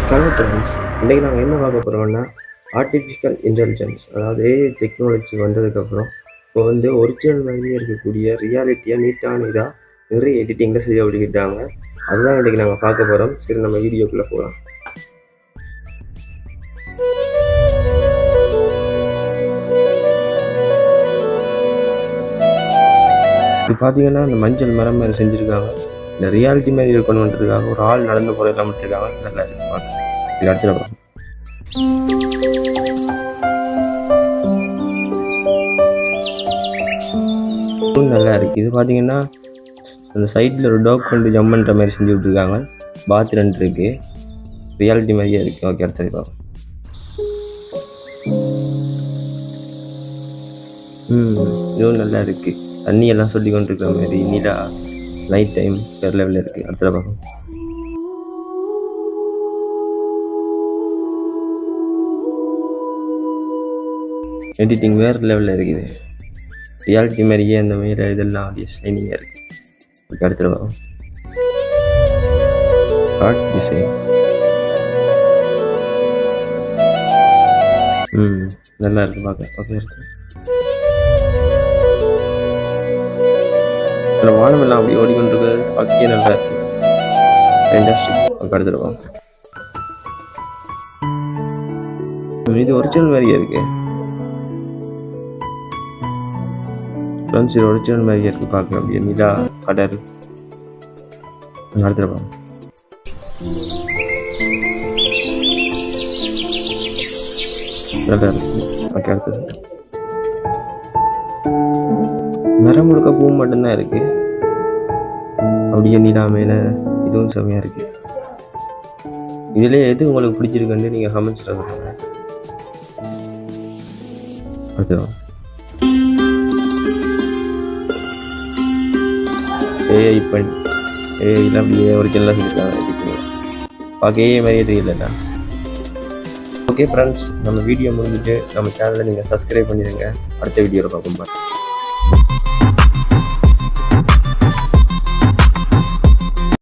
Hello friends, இன்றைக்கி நாங்கள் என்ன பார்க்க போகிறோம்னா ஆர்டிஃபிஷியல் இன்டெலிஜென்ஸ், அதாவது ஏஐ டெக்னாலஜி வந்ததுக்கப்புறம் இப்போ ஒரிஜினல் மாதிரியே இருக்கக்கூடிய ரியாலிட்டியாக நீட்டான இதாக நிறைய எடிட்டிங்கில் செய்ய விட்டுக்கிட்டாங்க. அதுதான் இன்றைக்கி நாங்கள் பார்க்க போகிறோம். சரி, நம்ம வீடியோக்குள்ளே போகலாம். இப்போ பார்த்தீங்கன்னா இந்த மஞ்சள் மரம் மாதிரி செஞ்சுருக்காங்க. இந்த ரியாலிட்டி மாதிரி இருக்கணுன்றதுக்காக ஒரு ஆள் நடந்து போகிறதெல்லாம் விட்டுருக்காங்க. நல்லா இருக்கு பார்க்க. இது அடுத்த பார்ப்போம். நல்லா இருக்குது. இது பார்த்தீங்கன்னா அந்த சைடில் ஒரு டாக் கொண்டு ஜம்ப் பண்ணுற மாதிரி செஞ்சு விட்ருக்காங்க. பாத் 2 இருக்குது. ரியாலிட்டி மாதிரியே இருக்குது. ஓகே, அடுத்தது பார்ப்போம். இதுவும் நல்லா இருக்குது. தண்ணியெல்லாம் சொல்லி கொண்டு இருக்கிற மாதிரி நீலா நைட் டைம் வேறு லெவலில் இருக்குது. அடுத்தது பார்ப்போம். எடிட்டிங் வேறு லெவலில் இருக்குது. ரியாலிட்டி மாதிரியே அந்த மாதிரி இதெல்லாம் அப்படியே ஷைனிங்காக இருக்குது. ஓகே, அடுத்தது பார்ப்போம். ஆர்ட் டிசைன் நல்லா இருக்குது பார்க்க. ஓகே, அடுத்து அதில் வானமெல்லாம் அப்படி ஓடிக்கொண்டிருக்கிறது பார்க்கவே நல்லா இருக்குது. ஃபேண்டாஸ்டிக். ஓகே, அடுத்தது பார்ப்போம். இது ஒரிஜினல் மாதிரியே இருக்கு ஃப்ரெண்ட்ஸ். இது ஒரிஜினல் மாதிரியே இருக்குது பார்க்க. அப்படியே நிலா கடல். அடுத்தது பார்ப்போம். நல்லா இருக்கு. ஓகே, அடுத்தது. மரம் முழுக்க பூ மட்டும்தான் இருக்கு. அப்படியே நிலா மேல இதுவும் செம்மையா இருக்கு. இதுல எது உங்களுக்கு பிடிச்சிருக்குன்னு நீங்க கமெண்ட்ஸ்ல சொல்லுங்க. அடுத்தது ஏஐ பண்ணி ஏஐல அப்படியே ஒரிஜினலாக செஞ்சுருக்காங்க. பார்க்க ஏஐ மாதிரியே தெரியலண்ணா. ஓகே ஃப்ரெண்ட்ஸ், நம்ம வீடியோ முடிஞ்சிட்டு நம்ம சேனலை நீங்கள் சப்ஸ்கிரைப் பண்ணிடுங்க. அடுத்த வீடியோவில் பார்ப்போம்.